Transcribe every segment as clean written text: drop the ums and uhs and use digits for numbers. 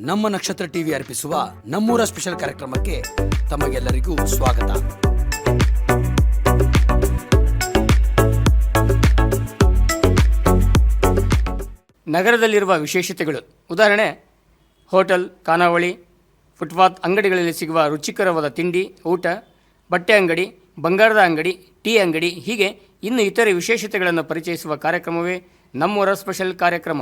ನಮ್ಮ ನಕ್ಷತ್ರ ಟಿವಿ ಅರ್ಪಿಸುವ ನಮ್ಮೂರ ಸ್ಪೆಷಲ್ ಕಾರ್ಯಕ್ರಮಕ್ಕೆ ತಮಗೆಲ್ಲರಿಗೂ ಸ್ವಾಗತ. ನಗರದಲ್ಲಿರುವ ವಿಶೇಷತೆಗಳು ಉದಾಹರಣೆ ಹೋಟೆಲ್, ಖಾನಾವಳಿ, ಫುಟ್ಪಾತ್ ಅಂಗಡಿಗಳಲ್ಲಿ ಸಿಗುವ ರುಚಿಕರವಾದ ತಿಂಡಿ, ಊಟ, ಬಟ್ಟೆ ಅಂಗಡಿ, ಬಂಗಾರದ ಅಂಗಡಿ, ಟೀ ಅಂಗಡಿ, ಹೀಗೆ ಇನ್ನು ಇತರೆ ವಿಶೇಷತೆಗಳನ್ನು ಪರಿಚಯಿಸುವ ಕಾರ್ಯಕ್ರಮವೇ ನಮ್ಮೂರ ಸ್ಪೆಷಲ್ ಕಾರ್ಯಕ್ರಮ.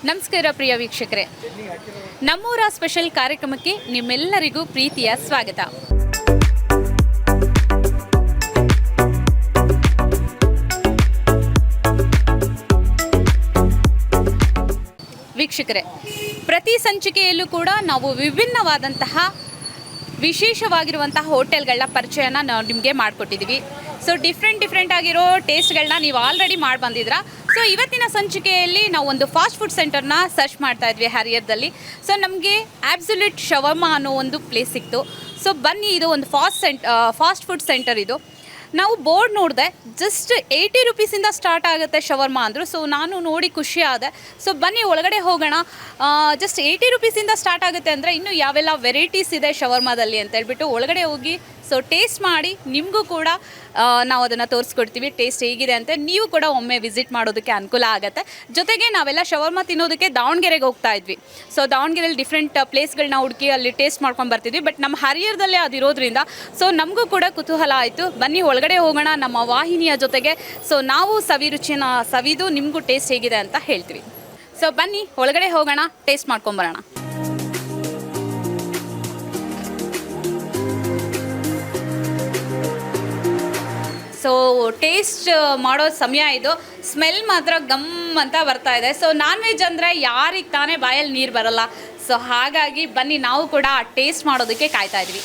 ನಮಸ್ಕಾರ ಪ್ರಿಯ ವೀಕ್ಷಕರೇ, ನಮ್ಮೂರ ಸ್ಪೆಷಲ್ ಕಾರ್ಯಕ್ರಮಕ್ಕೆ ನಿಮ್ಮೆಲ್ಲರಿಗೂ ಪ್ರೀತಿಯ ಸ್ವಾಗತ. ವೀಕ್ಷಕರೇ, ಪ್ರತಿ ಸಂಚಿಕೆಯಲ್ಲೂ ಕೂಡ ನಾವು ವಿಭಿನ್ನವಾದಂತಹ ವಿಶೇಷವಾಗಿರುವಂತಹ ಹೋಟೆಲ್ಗಳ ಪರಿಚಯನ ನಾವು ನಿಮಗೆ ಮಾಡಿಕೊಟ್ಟಿದ್ದೀವಿ. ಸೊ ಡಿಫ್ರೆಂಟ್ ಆಗಿರೋ ಟೇಸ್ಟ್ಗಳನ್ನ ನೀವು ಆಲ್ರೆಡಿ ಮಾಡಿ ಬಂದಿದ್ದೀರಾ. ಸೊ ಇವತ್ತಿನ ಸಂಚಿಕೆಯಲ್ಲಿ ನಾವು ಒಂದು ಫಾಸ್ಟ್ ಫುಡ್ ಸೆಂಟರ್ನ ಸರ್ಚ್ ಮಾಡ್ತಾ ಇದ್ವಿ ಹರಿಹರದಲ್ಲಿ. ಸೊ ನಮಗೆ ಆಬ್ಸಲ್ಯೂಟ್ ಶವರ್ಮಾ ಅನ್ನೋ ಒಂದು ಪ್ಲೇಸ್ ಸಿಕ್ತು. ಸೊ ಬನ್ನಿ, ಇದು ಒಂದು ಫಾಸ್ಟ್ ಫುಡ್ ಸೆಂಟರ್. ಇದು ನಾವು ಬೋರ್ಡ್ ನೋಡಿದೆ, ಜಸ್ಟ್ 80 ರೂಪೀಸಿಂದ ಸ್ಟಾರ್ಟ್ ಆಗುತ್ತೆ ಶವರ್ಮಾ ಅಂದರು. ಸೊ ನಾನು ನೋಡಿ ಖುಷಿ ಆದೆ. ಸೊ ಬನ್ನಿ ಒಳಗಡೆ ಹೋಗೋಣ. ಜಸ್ಟ್ 80 ರೂಪೀಸಿಂದ ಸ್ಟಾರ್ಟ್ ಆಗುತ್ತೆ ಅಂದರೆ ಇನ್ನೂ ಯಾವೆಲ್ಲ ವೆರೈಟೀಸ್ ಇದೆ ಶವರ್ಮಾದಲ್ಲಿ ಅಂತ ಹೇಳ್ಬಿಟ್ಟು ಒಳಗಡೆ ಹೋಗಿ ಸೊ ಟೇಸ್ಟ್ ಮಾಡಿ ನಿಮಗೂ ಕೂಡ ನಾವು ಅದನ್ನು ತೋರಿಸ್ಕೊಡ್ತೀವಿ ಟೇಸ್ಟ್ ಹೇಗಿದೆ ಅಂತ. ನೀವು ಕೂಡ ಒಮ್ಮೆ ವಿಸಿಟ್ ಮಾಡೋದಕ್ಕೆ ಅನುಕೂಲ ಆಗುತ್ತೆ. ಜೊತೆಗೆ ನಾವೆಲ್ಲ ಶವರ್ಮಾ ತಿನ್ನೋದಕ್ಕೆ ದಾವಣಗೆರೆಗೆ ಹೋಗ್ತಾ ಇದ್ವಿ. ಸೊ ದಾವಣಗೆರೆಯಲ್ಲಿ ಡಿಫ್ರೆಂಟ್ ಪ್ಲೇಸ್ಗಳನ್ನ ಹುಡುಕಿ ಅಲ್ಲಿ ಟೇಸ್ಟ್ ಮಾಡ್ಕೊಂಡು ಬರ್ತಿದ್ವಿ. ಬಟ್ ನಮ್ಮ ಹರಿಹರದಲ್ಲೇ ಅದಿರೋದ್ರಿಂದ ಸೊ ನಮಗೂ ಕೂಡ ಕುತೂಹಲ ಆಯಿತು. ಬನ್ನಿ ಒಳಗಡೆ ಹೋಗೋಣ ನಮ್ಮ ವಾಹಿನಿಯ ಜೊತೆಗೆ. ಸೊ ನಾವು ಸವಿರುಚಿನ ಸವಿದು ನಿಮಗೂ ಟೇಸ್ಟ್ ಹೇಗಿದೆ ಅಂತ ಹೇಳ್ತೀವಿ. ಸೊ ಬನ್ನಿ ಒಳಗಡೆ ಹೋಗೋಣ, ಟೇಸ್ಟ್ ಮಾಡ್ಕೊಂಬರೋಣ. ಸೊ ಟೇಸ್ಟ್ ಮಾಡೋ ಸಮಯ ಇದು. ಸ್ಮೆಲ್ ಮಾತ್ರ ಗಮ್ ಅಂತ ಬರ್ತಾ ಇದೆ. ಸೊ ನಾನ್ ವೆಜ್ ಅಂದರೆ ಯಾರಿಗೆ ತಾನೇ ಬಾಯಲ್ಲಿ ನೀರು ಬರಲ್ಲ. ಸೊ ಹಾಗಾಗಿ ಬನ್ನಿ ನಾವು ಕೂಡ ಟೇಸ್ಟ್ ಮಾಡೋದಕ್ಕೆ ಕಾಯ್ತಾ ಇದ್ವಿ.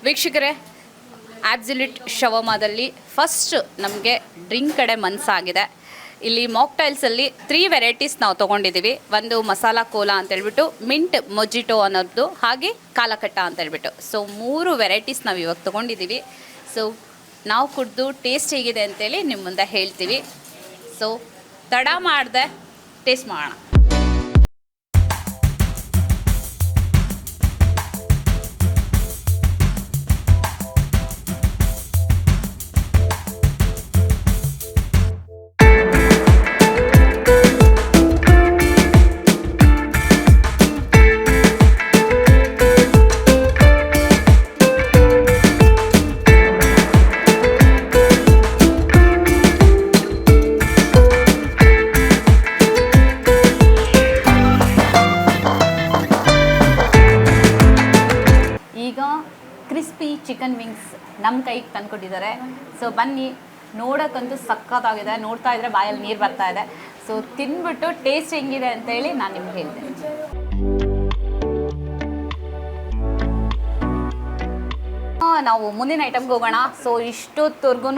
ವೀಕ್ಷಕರೇ, ಆಬ್ಸಲ್ಯೂಟ್ ಶವರ್ಮಾದಲ್ಲಿ ಫಸ್ಟ್ ನಮಗೆ ಡ್ರಿಂಕ್ ಕಡೆ ಮನಸ್ಸಾಗಿದೆ. ಇಲ್ಲಿ ಮಾಕ್ಟೈಲ್ಸಲ್ಲಿ 3 ವೆರೈಟೀಸ್ ನಾವು ತೊಗೊಂಡಿದ್ದೀವಿ. ಒಂದು ಮಸಾಲಾ ಕೋಲಾ ಅಂತ ಹೇಳ್ಬಿಟ್ಟು, ಮಿಂಟ್ ಮೊಜಿಟೋ ಅನ್ನೋದು, ಹಾಗೆ ಕಾಲಕಟ್ಟ ಅಂತ ಹೇಳ್ಬಿಟ್ಟು. ಸೊ 3 ವೆರೈಟೀಸ್ ನಾವು ಇವಾಗ ತೊಗೊಂಡಿದ್ದೀವಿ. ಸೊ ನಾವು ಕುಡಿದು ಟೇಸ್ಟ್ ಹೇಗಿದೆ ಅಂತೇಳಿ ನಿಮ್ಮ ಮುಂದೆ ಹೇಳ್ತೀವಿ. ಸೊ ತಡ ಮಾಡಿದೆ ಟೇಸ್ಟ್ ಮಾಡೋಣ. ಕ್ರಿಸ್ಪಿ ಚಿಕನ್ ವಿಂಗ್ಸ್ ನಮ್ಮ ಕೈಗೆ ತಂದ್ಕೊಟ್ಟಿದ್ದಾರೆ. ಸೊ ಬನ್ನಿ, ನೋಡೋಕ್ಕಂತೂ ಸಖತ್ತಾಗಿದೆ. ನೋಡ್ತಾ ಇದ್ರೆ ಬಾಯಲ್ಲಿ ನೀರು ಬರ್ತಾ ಇದೆ. ಸೊ ತಿಂದ್ಬಿಟ್ಟು ಟೇಸ್ಟ್ ಹೆಂಗಿದೆ ಅಂತೇಳಿ ನಾನು ನಿಮ್ಗೆ ಹೇಳ್ತೇನೆ. ನಾವು ಮುಂದಿನ ಐಟಮ್ಗೆ ಹೋಗೋಣ. ಸೊ ಇಷ್ಟೊತ್ತವರೆಗೂ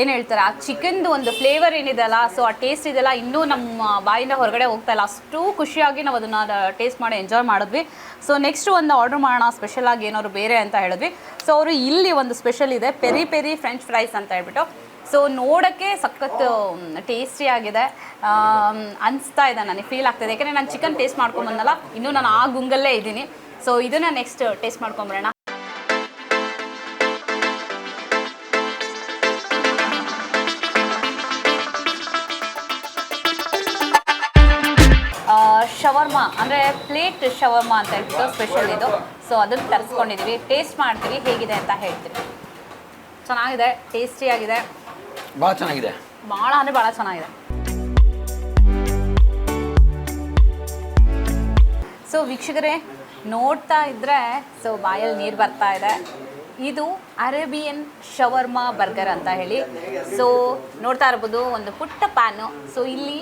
ಏನು ಹೇಳ್ತಾರೆ, ಆ ಚಿಕನ್ದು ಒಂದು ಫ್ಲೇವರ್ ಏನಿದೆಯಲ್ಲ, ಸೊ ಆ ಟೇಸ್ಟ್ ಇದೆಲ್ಲ ಇನ್ನೂ ನಮ್ಮ ಬಾಯಿಂದ ಹೊರಗಡೆ ಹೋಗ್ತಾ ಇಲ್ಲ. ಅಷ್ಟು ಖುಷಿಯಾಗಿ ನಾವು ಅದನ್ನು ಟೇಸ್ಟ್ ಮಾಡಿ ಎಂಜಾಯ್ ಮಾಡಿದ್ವಿ. ಸೊ ನೆಕ್ಸ್ಟ್ ಒಂದು ಆರ್ಡ್ರ್ ಮಾಡೋಣ ಸ್ಪೆಷಲಾಗಿ ಏನಾದ್ರು ಬೇರೆ ಅಂತ ಹೇಳಿದ್ವಿ. ಸೊ ಅವರು ಇಲ್ಲಿ ಒಂದು ಸ್ಪೆಷಲ್ ಇದೆ, ಪೆರಿ ಪೆರಿ ಫ್ರೆಂಚ್ ಫ್ರೈಸ್ ಅಂತ ಹೇಳ್ಬಿಟ್ಟು. ಸೊ ನೋಡೋಕ್ಕೆ ಸಖತ್ ಟೇಸ್ಟಿಯಾಗಿದೆ ಅನಿಸ್ತಾ ಇದೆ, ನನಗೆ ಫೀಲ್ ಆಗ್ತಾಯಿದೆ. ಯಾಕೆಂದರೆ ನಾನು ಚಿಕನ್ ಟೇಸ್ಟ್ ಮಾಡ್ಕೊಂಬಂದಲ್ಲ, ಇನ್ನೂ ನಾನು ಆ ಗುಂಗಲ್ಲೇ ಇದ್ದೀನಿ. ಸೊ ಇದನ್ನು ನೆಕ್ಸ್ಟ್ ಟೇಸ್ಟ್ ಮಾಡ್ಕೊಂಬರೋಣ. ಶವರ್ಮಾ ಅಂದರೆ ಪ್ಲೇಟ್ ಶವರ್ಮಾ ಅಂತ ಹೇಳ್ಬಿಟ್ಟು ಸ್ಪೆಷಲ್ ಇದು. ಸೊ ಅದನ್ನು ತರಿಸ್ಕೊಂಡಿದ್ದೀವಿ, ಟೇಸ್ಟ್ ಮಾಡ್ತೀವಿ, ಹೇಗಿದೆ ಅಂತ ಹೇಳ್ತೀವಿ. ಚೆನ್ನಾಗಿದೆ, ಟೇಸ್ಟಿಯಾಗಿದೆ, ಭಾಳ ಚೆನ್ನಾಗಿದೆ, ಭಾಳ ಅಂದರೆ ಭಾಳ ಚೆನ್ನಾಗಿದೆ. ಸೊ ವೀಕ್ಷಕರೇ ನೋಡ್ತಾ ಇದ್ದರೆ ಸೊ ಬಾಯಲ್ಲಿ ನೀರು ಬರ್ತಾ ಇದೆ. ಇದು ಅರೇಬಿಯನ್ ಶವರ್ಮಾ ಬರ್ಗರ್ ಅಂತ ಹೇಳಿ. ಸೊ ನೋಡ್ತಾ ಇರ್ಬೋದು ಒಂದು ಪುಟ್ಟ ಪ್ಯಾನು. ಸೊ ಇಲ್ಲಿ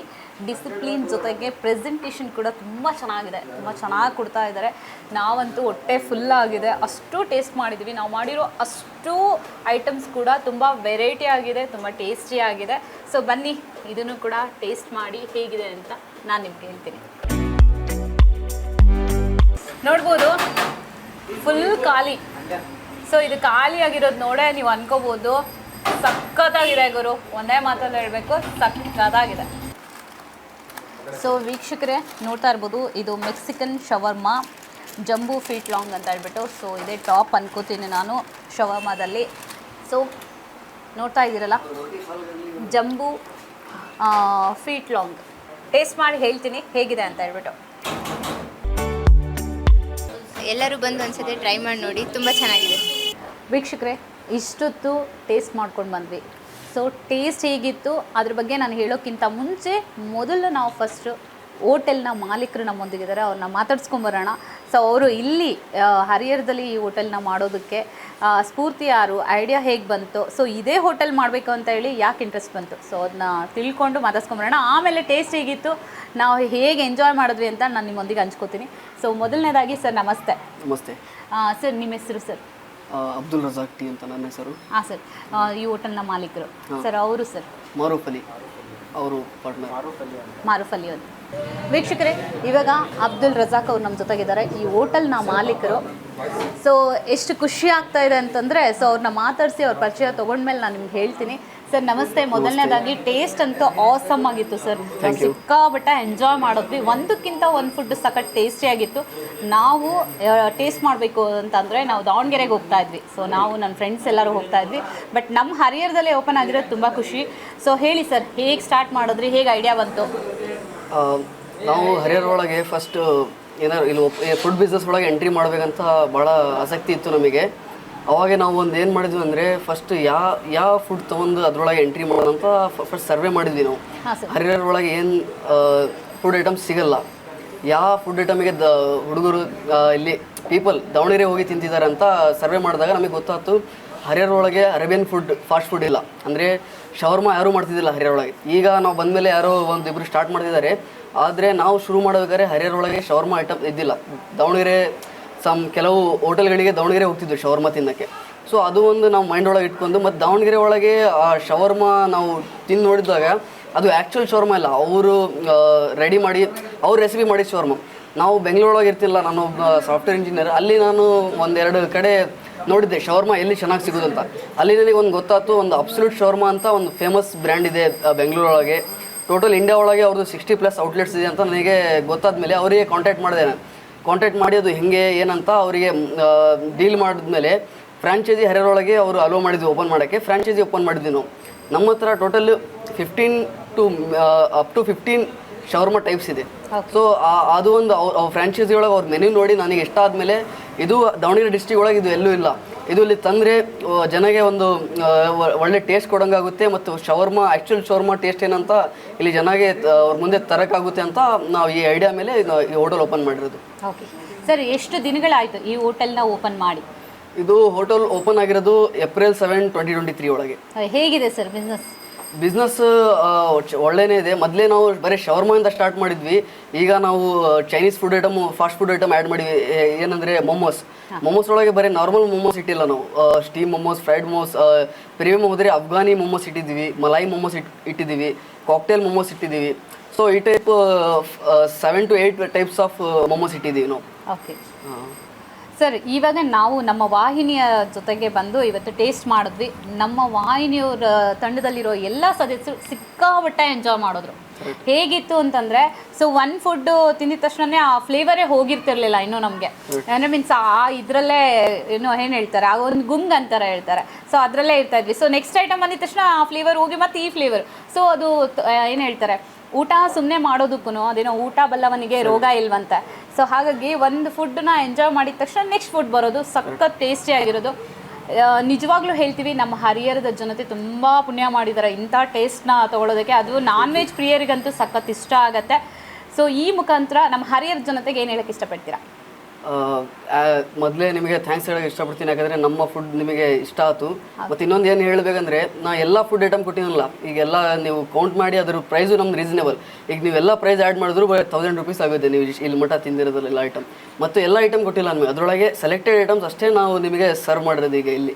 ಡಿಸಿಪ್ಲಿನ್ ಜೊತೆಗೆ ಪ್ರೆಸೆಂಟೇಷನ್ ಕೂಡ ತುಂಬ ಚೆನ್ನಾಗಿದೆ, ತುಂಬ ಚೆನ್ನಾಗಿ ಕೊಡ್ತಾ ಇದ್ದಾರೆ. ನಾವಂತೂ ಹೊಟ್ಟೆ ಫುಲ್ಲಾಗಿದೆ, ಅಷ್ಟು ಟೇಸ್ಟ್ ಮಾಡಿದ್ವಿ. ನಾವು ಮಾಡಿರೋ ಅಷ್ಟು ಐಟಮ್ಸ್ ಕೂಡ ತುಂಬ ವೆರೈಟಿ ಆಗಿದೆ, ತುಂಬ ಟೇಸ್ಟಿ ಆಗಿದೆ. ಸೊ ಬನ್ನಿ, ಇದನ್ನು ಕೂಡ ಟೇಸ್ಟ್ ಮಾಡಿ ಹೇಗಿದೆ ಅಂತ ನಾನು ನಿಮ್ಗೆ ಹೇಳ್ತೀನಿ. ನೋಡ್ಬೋದು ಫುಲ್ ಖಾಲಿ. ಸೊ ಇದು ಖಾಲಿ ಆಗಿರೋದು ನೋಡೇ ನೀವು ಅನ್ಕೋಬೋದು ಸಖತ್ತಾಗಿದೆ ಗುರು, ಒಂದೇ ಮಾತಲ್ಲಿ ಹೇಳಬೇಕು, ಸಖತ್ತಾಗಿದೆ. ಸೊ ವೀಕ್ಷಕರೇ ನೋಡ್ತಾ ಇರ್ಬೋದು, ಇದು ಮೆಕ್ಸಿಕನ್ ಶವರ್ಮಾ ಜಂಬೂ ಫೀಟ್ ಲಾಂಗ್ ಅಂತ ಹೇಳ್ಬಿಟ್ಟು. ಸೊ ಇದೇ ಟಾಪ್ ಅನ್ಕೋತೀನಿ ನಾನು ಶವರ್ಮಾದಲ್ಲಿ. ಸೊ ನೋಡ್ತಾ ಇದ್ದೀರಲ್ಲ, ಜಂಬೂ ಫೀಟ್ ಲಾಂಗ್ ಟೇಸ್ಟ್ ಮಾಡಿ ಹೇಳ್ತೀನಿ ಹೇಗಿದೆ ಅಂತ ಹೇಳ್ಬಿಟ್ಟು. ಎಲ್ಲರೂ ಬಂದು ಒಂದ್ಸತಿ ಟ್ರೈ ಮಾಡಿ ನೋಡಿ, ತುಂಬ ಚೆನ್ನಾಗಿದೆ. ವೀಕ್ಷಕರೇ ಇಷ್ಟೊತ್ತು ಟೇಸ್ಟ್ ಮಾಡ್ಕೊಂಡು ಬಂದ್ವಿ. ಸೊ ಟೇಸ್ಟ್ ಹೇಗಿತ್ತು ಅದ್ರ ಬಗ್ಗೆ ನಾನು ಹೇಳೋಕ್ಕಿಂತ ಮುಂಚೆ ಮೊದಲು ನಾವು ಫಸ್ಟು ಹೋಟೆಲ್ನ ಮಾಲೀಕರು ನಮ್ಮೊಂದಿಗಿದ್ದಾರೆ, ಅವ್ರನ್ನ ಮಾತಾಡ್ಸ್ಕೊಂಬರೋಣ. ಸೊ ಅವರು ಇಲ್ಲಿ ಹರಿಹರದಲ್ಲಿ ಈ ಹೋಟೆಲ್ನ ಮಾಡೋದಕ್ಕೆ ಸ್ಫೂರ್ತಿ ಯಾರು, ಐಡಿಯಾ ಹೇಗೆ ಬಂತು, ಸೊ ಇದೇ ಹೋಟೆಲ್ ಮಾಡಬೇಕು ಅಂತ ಹೇಳಿ ಯಾಕೆ ಇಂಟ್ರೆಸ್ಟ್ ಬಂತು, ಸೊ ಅದನ್ನ ತಿಳ್ಕೊಂಡು ಮಾತಾಡ್ಸ್ಕೊಂಬರೋಣ. ಆಮೇಲೆ ಟೇಸ್ಟ್ ಹೇಗಿತ್ತು, ನಾವು ಹೇಗೆ ಎಂಜಾಯ್ ಮಾಡಿದ್ವಿ ಅಂತ ನಾನು ನಿಮ್ಮೊಂದಿಗೆ ಹಂಚ್ಕೋತೀನಿ. ಸೊ ಮೊದಲನೇದಾಗಿ ಸರ್ ನಮಸ್ತೆ. ನಮಸ್ತೆ ಸರ್ ನಿಮ್ಮ ಹೆಸರು ಸರ್? ಅಬ್ದುಲ್ ರಜಾಕ್ ಟಿ ಅಂತ ನನ್ನ ಹೆಸರು. ಹಾಂ ಸರ್, ಈ ಹೋಟೆಲ್ನ ಮಾಲೀಕರು ಸರ್. ಅವರು ಸರ್ ಮಾರೂಫ್ ಅಲಿ, ಅವರು ಪಾರ್ಟ್ನರ್ ಮಾರೂಫ್ ಅಲಿ ಅವರು. ವೀಕ್ಷಕರೇ ಇವಾಗ ಅಬ್ದುಲ್ ರಜಾಕ್ ಅವ್ರು ನಮ್ಮ ಜೊತೆಗಿದ್ದಾರೆ, ಈ ಹೋಟೆಲ್ನ ಮಾಲೀಕರು. ಸೊ ಎಷ್ಟು ಖುಷಿ ಆಗ್ತಾ ಇದೆ ಅಂತಂದರೆ, ಸೊ ಅವ್ರನ್ನ ಮಾತಾಡಿಸಿ ಅವ್ರ ಪರಿಚಯ ತೊಗೊಂಡ್ಮೇಲೆ ನಾನು ನಿಮ್ಗೆ ಹೇಳ್ತೀನಿ. ಸರ್ ನಮಸ್ತೆ. ಮೊದಲನೇದಾಗಿ ಟೇಸ್ಟ್ ಅಂತೂ ಆಸಮ್ ಆಗಿತ್ತು ಸರ್, ಸಿಕ್ಕಾಪಟ್ಟೆ ಎಂಜಾಯ್ ಮಾಡಿದ್ವಿ. ಒಂದಕ್ಕಿಂತ ಒಂದು ಫುಡ್ ಸಖತ್ ಟೇಸ್ಟಿಯಾಗಿತ್ತು. ನಾವು ಟೇಸ್ಟ್ ಮಾಡಬೇಕು ಅಂತಂದರೆ ನಾವು ದಾವಣಗೆರೆಗೆ ಹೋಗ್ತಾ ಇದ್ವಿ. ಸೊ ನಾವು ನನ್ನ ಫ್ರೆಂಡ್ಸ್ ಎಲ್ಲರೂ ಹೋಗ್ತಾ ಇದ್ವಿ. ಬಟ್ ನಮ್ಮ ಹರಿಹರದಲ್ಲೇ ಓಪನ್ ಆಗಿರೋದು ತುಂಬ ಖುಷಿ. ಸೊ ಹೇಳಿ ಸರ್, ಹೇಗೆ ಸ್ಟಾರ್ಟ್ ಮಾಡಿದ್ರಿ, ಹೇಗೆ ಐಡಿಯಾ ಬಂತು? ನಾವು ಹರಿಹರ ಒಳಗೆ ಫಸ್ಟ್ ಏನಾರು ಇಲ್ಲಿ ಫುಡ್ ಬಿಸ್ನೆಸ್ ಒಳಗೆ ಎಂಟ್ರಿ ಮಾಡಬೇಕಂತ ಭಾಳ ಆಸಕ್ತಿ ಇತ್ತು ನಮಗೆ. ಅವಾಗೆ ನಾವು ಒಂದು ಏನು ಮಾಡಿದ್ವಿ ಅಂದರೆ, ಫಸ್ಟ್ ಯಾವ ಫುಡ್ ತೊಗೊಂಡು ಅದರೊಳಗೆ ಎಂಟ್ರಿ ಮಾಡೋದಂತ ಫಸ್ಟ್ ಸರ್ವೆ ಮಾಡಿದ್ವಿ ನಾವು. ಹರಿಹರ ಒಳಗೆ ಏನು ಫುಡ್ ಐಟಮ್ಸ್ ಸಿಗಲ್ಲ, ಯಾವ ಫುಡ್ ಐಟಮಿಗೆ ಹುಡುಗರು ಇಲ್ಲಿ ಪೀಪಲ್ ದಾವಣಗೆರೆ ಹೋಗಿ ತಿಂತಿದ್ದಾರೆ ಅಂತ ಸರ್ವೆ ಮಾಡಿದಾಗ ನಮಗೆ ಗೊತ್ತಾಯ್ತು, ಹರಿಹರ ಒಳಗೆ ಅರೇಬಿಯನ್ ಫುಡ್ ಫಾಸ್ಟ್ ಫುಡ್ ಇಲ್ಲ. ಅಂದರೆ ಶವರ್ಮಾ ಯಾರೂ ಮಾಡ್ತಿದ್ದಿಲ್ಲ ಹರಿಹರ ಒಳಗೆ. ಈಗ ನಾವು ಬಂದಮೇಲೆ ಯಾರೋ ಒಂದಿಬ್ಬರು ಸ್ಟಾರ್ಟ್ ಮಾಡ್ತಿದ್ದಾರೆ. ಆದರೆ ನಾವು ಶುರು ಮಾಡಬೇಕಾದ್ರೆ ಹರಿಹರ ಒಳಗೆ ಶವರ್ಮಾ ಐಟಮ್ ಇದ್ದಿಲ್ಲ. ದಾವಣಗೆರೆ ಕೆಲವು ಹೋಟೆಲ್ಗಳಿಗೆ ದಾವಣಗೆರೆ ಹೋಗ್ತಿದ್ವಿ ಶವರ್ಮಾ ತಿನ್ನೋಕ್ಕೆ. ಸೊ ಅದು ಒಂದು ನಾವು ಮೈಂಡ್ ಒಳಗೆ ಇಟ್ಕೊಂಡು, ಮತ್ತು ದಾವಣಗೆರೆ ಒಳಗೆ ಆ ಶವರ್ಮಾ ನಾವು ತಿಂದು ನೋಡಿದಾಗ ಅದು ಆ್ಯಕ್ಚುಯಲ್ ಶವರ್ಮ ಇಲ್ಲ, ಅವರು ರೆಡಿ ಮಾಡಿ ಅವ್ರು ರೆಸಿಪಿ ಮಾಡಿ ಶವರ್ಮ. ನಾವು ಬೆಂಗಳೂರೊಳಗೆ ಇರ್ತಿಲ್ಲ, ನಾನು ಒಬ್ಬ ಸಾಫ್ಟ್ವೇರ್ ಇಂಜಿನಿಯರ್. ಅಲ್ಲಿ ನಾನು ಒಂದೆರಡು ಕಡೆ ನೋಡಿದ್ದೆ ಶವರ್ಮ ಎಲ್ಲಿ ಚೆನ್ನಾಗಿ ಸಿಗೋದಂತ. ಅಲ್ಲಿ ನನಗೆ ಒಂದು ಗೊತ್ತಾಯ್ತು, ಒಂದು ಅಬ್ಸಲ್ಯೂಟ್ ಶವರ್ಮ ಅಂತ ಒಂದು ಫೇಮಸ್ ಬ್ರ್ಯಾಂಡ್ ಇದೆ ಬೆಂಗಳೂರೊಳಗೆ. ಟೋಟಲ್ ಇಂಡಿಯಾ ಒಳಗೆ ಅವ್ರದ್ದು 60+ ಔಟ್ಲೆಟ್ಸ್ ಇದೆ ಅಂತ ನನಗೆ ಗೊತ್ತಾದ ಮೇಲೆ ಅವರಿಗೆ ಕಾಂಟ್ಯಾಕ್ಟ್ ಮಾಡಿದೆ ನಾನು. ಕಾಂಟ್ಯಾಕ್ಟ್ ಮಾಡಿ ಅದು ಹೇಗೆ ಏನಂತ ಅವರಿಗೆ ಡೀಲ್ ಮಾಡಿದ್ಮೇಲೆ ಫ್ರಾಂಚೈಸಿ ಹರಿಹರೊಳಗೆ ಅವರು ಅಲೋ ಮಾಡಿದ್ವಿ ಓಪನ್ ಮಾಡೋಕ್ಕೆ. ಫ್ರಾಂಚೈಸಿ ಓಪನ್ ಮಾಡಿದ್ವಿ ನಾವು. ನಮ್ಮ ಹತ್ರ total 15 to up to 15 shawarma types ಇದೆ. ಸೊ ಅದು ಒಂದು ಫ್ರಾಂಚೈಸಿ ಒಳಗೆ ಅವ್ರ ಮೆನ್ಯೂ ನೋಡಿ ನನಗೆ ಇಷ್ಟ ಆದಮೇಲೆ, ಇದು ದಾವಣಗೆರೆ ಡಿಸ್ಟ್ರಿಕ್ಟ್ ಒಳಗೆ ಇದು ಎಲ್ಲೂ ಇಲ್ಲ, ಇದು ಇಲ್ಲಿ ತಂದರೆ ಜನಗೆ ಒಂದು ಒಳ್ಳೆ ಟೇಸ್ಟ್ ಕೊಡೋಂಗಾಗುತ್ತೆ ಮತ್ತು ಶವರ್ಮ ಆ್ಯಕ್ಚುಯಲ್ ಶವರ್ಮ ಟೇಸ್ಟ್ ಏನಂತ ಇಲ್ಲಿ ಜನಗೆ ಅವ್ರ ಮುಂದೆ ತರೋಕ್ಕಾಗುತ್ತೆ ಅಂತ ನಾವು ಈ ಐಡಿಯಾ ಮೇಲೆ ಈ ಹೋಟೆಲ್ ಓಪನ್ ಮಾಡಿರೋದು. ಓಕೆ ಸರ್, ಎಷ್ಟು ದಿನಗಳಾಯಿತು ಈ ಹೋಟೆಲ್ನ ಓಪನ್ ಮಾಡಿ? ಇದು ಹೋಟೆಲ್ ಓಪನ್ ಆಗಿರೋದು April 7, 2023 ಒಳಗೆ. ಹೇಗಿದೆ ಸರ್ ಬಿಸ್ನೆಸ್ ಒಳ್ಳೆಯೇ ಇದೆ. ಮೊದಲೇ ನಾವು ಬರೀ ಶವರ್ಮಿಂದ ಸ್ಟಾರ್ಟ್ ಮಾಡಿದ್ವಿ. ಈಗ ನಾವು Chinese food item, fast food item add ಮಾಡಿದ್ವಿ. ಏನಂದರೆ ಮೊಮೋಸ್ ಒಳಗೆ ಬರೀ ನಾರ್ಮಲ್ ಮೊಮೋಸ್ ಇಟ್ಟಿಲ್ಲ ನಾವು. Steam momos, fried momos, premium ಹೋದರೆ ಅಫ್ಘಾನಿ ಮೊಮೋಸ್ ಇಟ್ಟಿದ್ದೀವಿ, ಮಲಾಯಿ ಮೊಮೋಸ್ ಇಟ್ಟಿದ್ದೀವಿ, ಕಾಕ್ಟೇಲ್ ಮೊಮೋಸ್ ಇಟ್ಟಿದ್ದೀವಿ. ಸೊ ಈ type 7 to 8 types of momos ಇಟ್ಟಿದ್ದೀವಿ ನಾವು. ಓಕೆ ಸರ್, ಇವಾಗ ನಾವು ನಮ್ಮ ವಾಹಿನಿಯ ಜೊತೆಗೆ ಬಂದು ಇವತ್ತು ಟೇಸ್ಟ್ ಮಾಡಿದ್ವಿ. ನಮ್ಮ ವಾಹಿನಿಯವರ ತಂಡದಲ್ಲಿರೋ ಎಲ್ಲ ಸದಸ್ಯರು ಸಿಕ್ಕಾಪಟ್ಟೆ ಎಂಜಾಯ್ ಮಾಡಿದ್ರು. ಹೇಗಿತ್ತು ಅಂತಂದರೆ, ಸೊ ಒನ್ ಫುಡ್ಡು ತಿಂದಿದ ತಕ್ಷಣ ಆ ಫ್ಲೇವರೇ ಹೋಗಿರ್ತಿರ್ಲಿಲ್ಲ ಇನ್ನೂ ನಮಗೆ. ಅಂದರೆ ಮೀನ್ಸ್ ಇದರಲ್ಲೇ ಏನು ಹೇಳ್ತಾರೆ, ಆ ಒಂದು ಗುಂಗ್ ಅಂತಾರೆ ಹೇಳ್ತಾರೆ. ಸೊ ಅದರಲ್ಲೇ ಇರ್ತಾ ಇದ್ವಿ. ಸೊ ನೆಕ್ಸ್ಟ್ ಐಟಮ್ ಬಂದಿದ ತಕ್ಷಣ ಆ ಫ್ಲೇವರ್ ಹೋಗಿ ಮತ್ತು ಈ ಫ್ಲೇವರ್. ಸೊ ಅದು ಏನು ಹೇಳ್ತಾರೆ, ಊಟ ಸುಮ್ಮನೆ ಮಾಡೋದಕ್ಕೂ ಅದೇನೋ ಊಟ ಬಲ್ಲವನಿಗೆ ರೋಗ ಇಲ್ವಂತೆ. ಸೊ ಹಾಗಾಗಿ ಒಂದು ಫುಡ್ಡನ್ನ ಎಂಜಾಯ್ ಮಾಡಿದ ತಕ್ಷಣ ನೆಕ್ಸ್ಟ್ ಫುಡ್ ಬರೋದು ಸಖತ್ ಟೇಸ್ಟಿಯಾಗಿರೋದು. ನಿಜವಾಗ್ಲೂ ಹೇಳ್ತೀವಿ, ನಮ್ಮ ಹರಿಹರದ ಜನತೆ ತುಂಬ ಪುಣ್ಯ ಮಾಡಿದ್ದಾರೆ ಇಂಥ ಟೇಸ್ಟ್ನ ತೊಗೊಳೋದಕ್ಕೆ. ಅದು ನಾನ್ ವೆಜ್ ಪ್ರಿಯರಿಗಂತೂ ಸಖತ್ ಇಷ್ಟ ಆಗುತ್ತೆ. ಸೊ ಈ ಮುಖಾಂತರ ನಮ್ಮ ಹರಿಹರ ಜನತೆಗೆ ಏನು ಹೇಳಕ್ಕೆ ಇಷ್ಟಪಡ್ತೀರಾ? ಮೊದಲೇ ನಿಮಗೆ ಥ್ಯಾಂಕ್ಸ್ ಹೇಳೋಕೆ ಇಷ್ಟಪಡ್ತೀನಿ. ಯಾಕಂದರೆ ನಮ್ಮ ಫುಡ್ ನಿಮಗೆ ಇಷ್ಟ ಆಯಿತು. ಮತ್ತು ಇನ್ನೊಂದು ಏನು ಹೇಳಬೇಕಂದ್ರೆ, ನಾ ಎಲ್ಲ ಫುಡ್ ಐಟಮ್ ಕೊಟ್ಟಿನಲ್ಲ, ಈಗೆಲ್ಲ ನೀವು ಕೌಂಟ್ ಮಾಡಿ ಅದ್ರ ಪ್ರೈಸು ನಮ್ದು ರೀಸನೇಬಲ್. ಈಗ ನೀವೆಲ್ಲ ಪ್ರೈಸ್ ಆ್ಯಡ್ ಮಾಡಿದ್ರು ಬರೀ 1000 ರೂಪೀಸ್ ಆಗುತ್ತೆ ನೀವು ಇಲ್ಲಿ ಮಟ್ಟ ತಿಂದಿರೋದ್ರೆಲ್ಲ ಐಟಮ್. ಮತ್ತು ಎಲ್ಲ ಐಟಮ್ ಕೊಟ್ಟಿಲ್ಲ ನಮಗೆ, ಅದರೊಳಗೆ ಸೆಲೆಕ್ಟೆಡ್ ಐಟಮ್ಸ್ ಅಷ್ಟೇ ನಾವು ನಿಮಗೆ ಸರ್ವ್ ಮಾಡಿರೋದು ಈಗ ಇಲ್ಲಿ.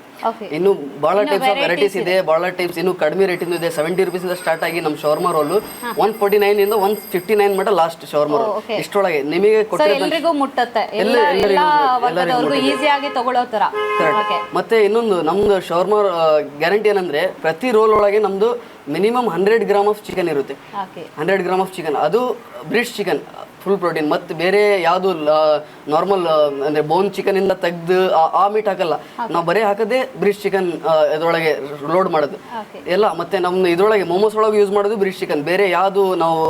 ಇನ್ನು ಭಾಳ ಟೈಪ್ಸ್ ಆಫ್ ವೆರೈಟೀಸ್ ಇದೆ, ಭಾಳ ಟೈಪ್ಸ್ ಇನ್ನು ಕಡಿಮೆ ರೇಟಿಂದ ಇದೆ. 70 ರೂಪೀಸಿಂದ ಸ್ಟಾರ್ಟ್ ಆಗಿ ನಮ್ಮ ಶವರ್ಮಾ ರೋಲು 149 ಇಂದ 159 ಮಟ್ಟ ಲಾಸ್ಟ್ ಶವರ್ಮಾ ರೋಲ್. ಇಷ್ಟೊಳಗೆ ನಿಮಗೆ ಎಲ್ಲರಿಗೂ ಮುಟ್ಟುತ್ತೆ, ಈಸಿಯಾಗಿ ತಗೊಳ್ಳೋ ತರ. ಮತ್ತೆ ಇನ್ನೊಂದು ನಮ್ದು ಶವರ್ಮಾ ಗ್ಯಾರಂಟಿ ಏನಂದ್ರೆ, ಪ್ರತಿ ರೋಲ್ ಒಳಗೆ ನಮ್ದು ಮಿನಿಮಮ್ 100 ಗ್ರಾಮ್ ಆಫ್ ಚಿಕನ್ ಇರುತ್ತೆ. 100 ಗ್ರಾಮ್ ಆಫ್ ಚಿಕನ್, ಅದು ಬ್ರಿಡ್ಜ್ ಚಿಕನ್, ಫುಲ್ ಪ್ರೋಟೀನ್. ಮತ್ತು ಬೇರೆ ಯಾವುದು ನಾರ್ಮಲ್ ಅಂದರೆ ಬೋನ್ ಚಿಕನಿಂದ ತೆಗೆದು ಆ ಮೀಟ್ ಹಾಕಲ್ಲ ನಾವು, ಬರೀ ಹಾಕೋದೇ ಬ್ರಿಡ್ಜ್ ಚಿಕನ್ ಇದರೊಳಗೆ ಲೋಡ್ ಮಾಡೋದು ಎಲ್ಲ. ಮತ್ತು ನಮ್ದು ಇದರೊಳಗೆ ಮೋಮೋಸ್ ಒಳಗೆ ಯೂಸ್ ಮಾಡೋದು ಬ್ರಿಡ್ಜ್ ಚಿಕನ್. ಬೇರೆ ಯಾವುದು ನಾವು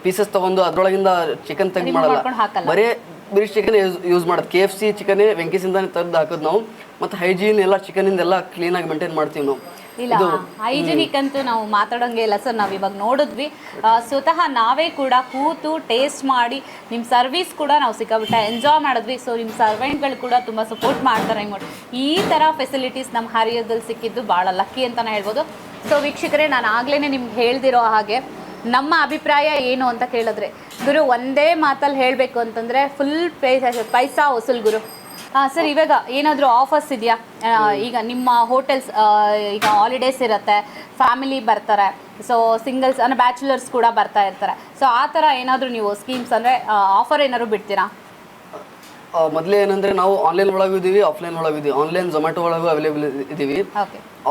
ಪೀಸಸ್ ತೊಗೊಂಡು ಅದರೊಳಗಿಂದ ಚಿಕನ್ ತೆಗೆದು ಮಾಡಲ್ಲ, ಬರೀ ಬ್ರಿಡ್ಜ್ ಚಿಕನ್ ಯೂಸ್ ಮಾಡೋದು. KFC ಚಿಕನ್ ವೆಂಕೀಸಿಂದಾನೆ ತೆಗೆದು ಹಾಕೋದು ನಾವು. ಮತ್ತು ಹೈಜೀನ್ ಎಲ್ಲ ಚಿಕನಿಂದ ಎಲ್ಲ ಕ್ಲೀನಾಗಿ ಮೇಂಟೈನ್ ಮಾಡ್ತೀವಿ ನಾವು. ಇಲ್ಲ, ಹೈಜಿನಿಕ್ ಅಂತೂ ನಾವು ಮಾತಾಡೋಂಗೆ ಇಲ್ಲ ಸರ್. ನಾವು ಇವಾಗ ನೋಡಿದ್ವಿ, ಸ್ವತಃ ನಾವೇ ಕೂಡ ಕೂತು ಟೇಸ್ಟ್ ಮಾಡಿ, ನಿಮ್ಮ ಸರ್ವಿಸ್ ಕೂಡ ನಾವು ಸಿಕ್ಕಾಬಿಟ್ಟೆ ಎಂಜಾಯ್ ಮಾಡಿದ್ವಿ. ಸೊ ನಿಮ್ಮ ಸರ್ವೆಂಟ್ಗಳು ಕೂಡ ತುಂಬ ಸಪೋರ್ಟ್ ಮಾಡ್ತಾರೆ. ಈ ಥರ ಫೆಸಿಲಿಟೀಸ್ ನಮ್ಮ ಹರಿಹರದಲ್ಲಿ ಸಿಕ್ಕಿದ್ದು ಭಾಳ ಲಕ್ಕಿ ಅಂತಲೇ ಹೇಳ್ಬೋದು. ಸೊ ವೀಕ್ಷಕರೇ, ನಾನು ಆಗಲೇ ನಿಮ್ಗೆ ಹೇಳ್ದಿರೋ ಹಾಗೆ ನಮ್ಮ ಅಭಿಪ್ರಾಯ ಏನು ಅಂತ ಕೇಳಿದ್ರೆ, ಗುರು ಒಂದೇ ಮಾತಲ್ಲಿ ಹೇಳಬೇಕು ಅಂತಂದರೆ ಫುಲ್ ಪೈಸಾ ವಸೂಲ್ ಗುರು. ಸರ್, ಇವಾಗ ಏನಾದರೂ ಆಫರ್ಸ್ ಇದೆಯಾ? ಈಗ ನಿಮ್ಮ ಹೋಟೆಲ್ಸ್ ಈಗ ಹಾಲಿಡೇಸ್ ಇರುತ್ತೆ, ಫ್ಯಾಮಿಲಿ ಬರ್ತಾರೆ, ಸೊ ಸಿಂಗಲ್ಸ್ ಅಂದರೆ ಬ್ಯಾಚುಲರ್ಸ್ ಕೂಡ ಬರ್ತಾ ಇರ್ತಾರೆ. ಸೊ ಆ ಥರ ಏನಾದರೂ ನೀವು ಸ್ಕೀಮ್ಸ್ ಅಂದರೆ ಆಫರ್ ಏನಾದ್ರು ಬಿಡ್ತೀರಾ? ಮೊದಲೇ ಏನಂದರೆ, ನಾವು ಆನ್ಲೈನ್ ಒಳಗೂ ಇದ್ದೀವಿ, ಆಫ್ಲೈನ್ ಒಳಗೂ ಇದ್ದೀವಿ. ಆನ್ಲೈನ್ ಝೊಮ್ಯಾಟೊ ಒಳಗೂ ಅವೈಲೇಬಲ್ ಇದ್ದೀವಿ.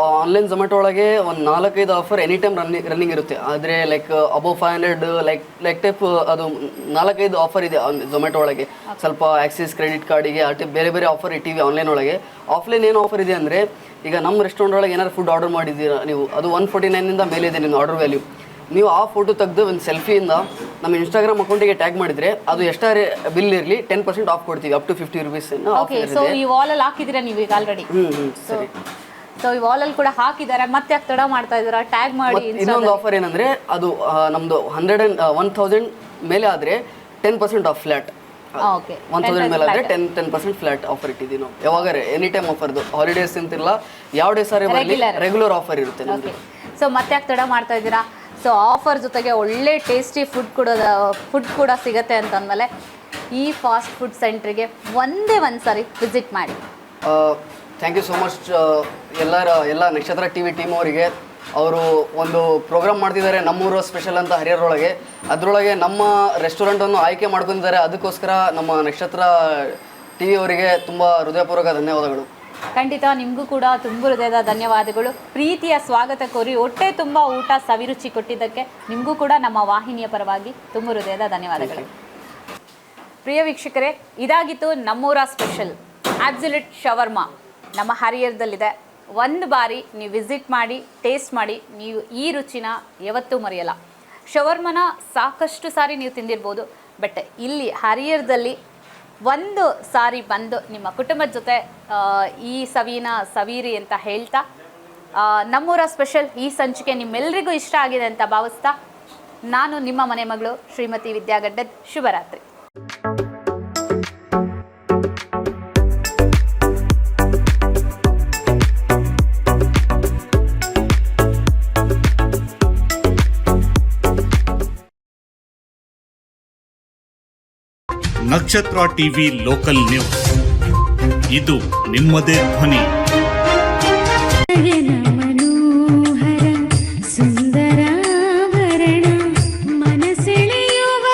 ಆನ್ಲೈನ್ ಝೊಮ್ಯಾಟೊ ಒಳಗೆ ಒಂದು 4-5 ಆಫರ್ ಎನಿ ಟೈಮ್ ರನ್ನಿಂಗ್ ಇರುತ್ತೆ. ಆದರೆ ಲೈಕ್ ಅಬೌವ್ 500 ಲೈಕ್ ಟೈಪ್ ಅದು 4-5 ಆಫರ್ ಇದೆ ಝೊಮ್ಯಾಟೊ ಒಳಗೆ. ಸ್ವಲ್ಪ ಆಕ್ಸಿಸ್ ಕ್ರೆಡಿಟ್ ಕಾರ್ಡಿಗೆ ಆ ಟೈಪ್ ಬೇರೆ ಬೇರೆ ಆಫರ್ ಇಟ್ಟಿವಿ ಆನ್ಲೈನ್ ಒಳಗೆ. ಆಫ್ಲೈನ್ ಏನು ಆಫರ್ ಇದೆ ಅಂದರೆ, ಈಗ ನಮ್ಮ ರೆಸ್ಟೋರೆಂಟ್ ಒಳಗೆ ಏನಾದ್ರು ಫುಡ್ ಆರ್ಡರ್ ಮಾಡಿದ್ದೀರಾ ನೀವು, ಅದು 149 ಮೇಲೆ ಇದೆ ನಿಮ್ಮ ಆರ್ಡರ್ ವ್ಯಾಲ್ಯೂ. ನೀವು ಆ ಫೋಟೋ ತೆಗೆದು ಒಂದು ಸೆಲ್ಫಿಯಿಂದ ನಮ್ಮ ಇನ್ಸ್ಟಾಗ್ರಾಮ್ ಅಕೌಂಟಿಗೆ ಟ್ಯಾಗ್ ಮಾಡಿದರೆ, ಅದು ಎಷ್ಟಾರೆ ಬಿಲ್ ಇರಲಿ 10% ಆಫ್ ಕೊಡ್ತೀವಿ, ಅಪ್ ಟು 50 ರೂಪೀಸ್. ಸೊ ಈ ವಾಲಲ್ಲಿ ಹಾಕಿದ್ದೀರಾ ನೀವು ಈಗ ಆಲ್ರೆಡಿ? ಸರಿ. ಸೊ ಈ ವಾಲಲ್ಲಿ ಕೂಡ ಹಾಕಿದ್ದಾರೆ, ಮತ್ತೆ ಯಾಕೆ ತಡ ಮಾಡ್ತಾ ಇದ್ದೀರಾ? ಟ್ಯಾಗ್ ಮಾಡಿ. ಇನ್ನೊಂದು ಆಫರ್ ಏನಂದರೆ, ಅದು ನಮ್ಮದು 1000 ಮೇಲೆ ಆದರೆ 10% ಆಫ್ ಫ್ಲ್ಯಾಟ್. 1000 ಮೇಲೆ ಆದರೆ 10% ಫ್ಲ್ಯಾಟ್ ಆಫರ್ ಇಟ್ಟಿದ್ದೀವಿ ನಾವು. ಯಾವಾಗಾರೆ ಎನಿ ಟೈಮ್ ಆಫರ್ದು, ಹಾಲಿಡೇಸ್ ಅಂತಿಲ್ಲ, ಯಾವ ಡೇ ಸಾರಿ ಬರಲಿ ರೆಗ್ಯುಲರ್ ಆಫರ್ ಇರುತ್ತೆ ನಮಗೆ. ಸೊ ಮತ್ತೆ ಯಾಕೆ ತಡ ಮಾಡ್ತಾ ಇದ್ದೀರಾ? ಸೊ ಆಫರ್ ಜೊತೆಗೆ ಒಳ್ಳೆ ಟೇಸ್ಟಿ ಫುಡ್ ಕೂಡ ಸಿಗುತ್ತೆ ಅಂತಂದಮೇಲೆ ಈ ಫಾಸ್ಟ್ ಫುಡ್ ಸೆಂಟ್ರಿಗೆ ಒಂದೇ ಒಂದು ಸಾರಿ ವಿಸಿಟ್ ಮಾಡಿ. ಥ್ಯಾಂಕ್ ಯು ಸೋ ಮಚ್ ಎಲ್ಲ ನಕ್ಷತ್ರ TV ಟೀಮ್ ಅವರಿಗೆ. ಅವರು ಒಂದು ಪ್ರೋಗ್ರಾಮ್ ಮಾಡ್ತಿದ್ದಾರೆ ನಮ್ಮೂರು ಸ್ಪೆಷಲ್ ಅಂತ ಹರಿಹರೊಳಗೆ. ಅದರೊಳಗೆ ನಮ್ಮ ರೆಸ್ಟೋರೆಂಟನ್ನು ಆಯ್ಕೆ ಮಾಡ್ಕೊಂಡಿದ್ದಾರೆ. ಅದಕ್ಕೋಸ್ಕರ ನಮ್ಮ ನಕ್ಷತ್ರ TV ಅವರಿಗೆ ತುಂಬ ಹೃದಯಪೂರ್ವಕ ಧನ್ಯವಾದಗಳು. ಖಂಡಿತ ನಿಮಗೂ ಕೂಡ ತುಂಬ ಹೃದಯದ ಧನ್ಯವಾದಗಳು. ಪ್ರೀತಿಯ ಸ್ವಾಗತ ಕೋರಿ ಹೊಟ್ಟೆ ತುಂಬ ಊಟ ಸವಿರುಚಿ ಕೊಟ್ಟಿದ್ದಕ್ಕೆ ನಿಮಗೂ ಕೂಡ ನಮ್ಮ ವಾಹಿನಿಯ ಪರವಾಗಿ ತುಂಬ ಹೃದಯದ ಧನ್ಯವಾದಗಳು. ಪ್ರಿಯ ವೀಕ್ಷಕರೇ, ಇದಾಗಿತ್ತು ನಮ್ಮೂರ ಸ್ಪೆಷಲ್ ಆಬ್ಸಲ್ಯೂಟ್ ಶವರ್ಮಾ ನಮ್ಮ ಹರಿಹರದಲ್ಲಿದೆ. ಒಂದು ಬಾರಿ ನೀವು ವಿಸಿಟ್ ಮಾಡಿ, ಟೇಸ್ಟ್ ಮಾಡಿ, ನೀವು ಈ ರುಚಿನ ಯಾವತ್ತೂ ಮರೆಯಲ್ಲ. ಶವರ್ಮನ ಸಾಕಷ್ಟು ಸಾರಿ ನೀವು ತಿಂದಿರ್ಬೋದು, ಬಟ್ ಇಲ್ಲಿ ಹರಿಹರದಲ್ಲಿ ಒಂದು ಸಾರಿ ಬಂದು ನಿಮ್ಮ ಕುಟುಂಬದ ಜೊತೆ ಈ ಸವಿನ ಸವೀರಿ ಅಂತ ಹೇಳ್ತಾ, ನಮ್ಮೂರ ಸ್ಪೆಷಲ್ ಈ ಸಂಚಿಕೆ ನಿಮ್ಮೆಲ್ಲರಿಗೂ ಇಷ್ಟ ಆಗಿದೆ ಅಂತ ಭಾವಿಸ್ತಾ, ನಾನು ನಿಮ್ಮ ಮನೆ ಮಗಳು ಶ್ರೀಮತಿ ವಿದ್ಯಾಗಡ್ಡದ್. ಶುಭರಾತ್ರಿ. ನಕ್ಷತ್ರ ಟಿವಿ ಲೋಕಲ್ ನ್ಯೂಸ್, ಇದು ನಿಮ್ಮದೇ ಧ್ವನಿ. ಮನೋಹರ ಸುಂದರಾಭರಣ ಮನಸೆಳೆಯುವ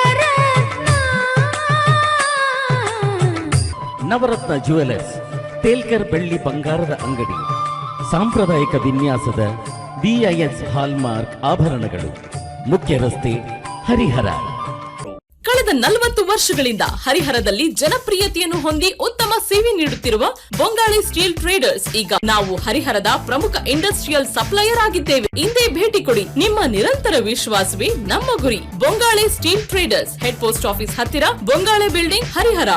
ನವರತ್ನ ಜ್ಯುವೆಲರ್ಸ್, ತೇಲ್ಕರ್ ಬೆಳ್ಳಿ ಬಂಗಾರದ ಅಂಗಡಿ, ಸಾಂಪ್ರದಾಯಿಕ ವಿನ್ಯಾಸದ BIS ಹಾಲ್ಮಾರ್ಕ್ ಆಭರಣಗಳು, ಮುಖ್ಯ ರಸ್ತೆ, ಹರಿಹರ. ಕಳೆದ 40 ವರ್ಷಗಳಿಂದ ಹರಿಹರದಲ್ಲಿ ಜನಪ್ರಿಯತೆಯನ್ನು ಹೊಂದಿ ಉತ್ತಮ ಸೇವೆ ನೀಡುತ್ತಿರುವ ಬೊಂಗಾಳಿ ಸ್ಟೀಲ್ ಟ್ರೇಡರ್ಸ್ ಈಗ ನಾವು ಹರಿಹರದ ಪ್ರಮುಖ ಇಂಡಸ್ಟ್ರಿಯಲ್ ಸಪ್ಲೈಯರ್ ಆಗಿದ್ದೇವೆ. ಇಂದೇ ಭೇಟಿ ಕೊಡಿ. ನಿಮ್ಮ ನಿರಂತರ ವಿಶ್ವಾಸವೇ ನಮ್ಮ ಗುರಿ. Bongali steel traders, head post office ಹತ್ತಿರ, ಬೊಂಗಾಳೆ ಬಿಲ್ಡಿಂಗ್, ಹರಿಹರ.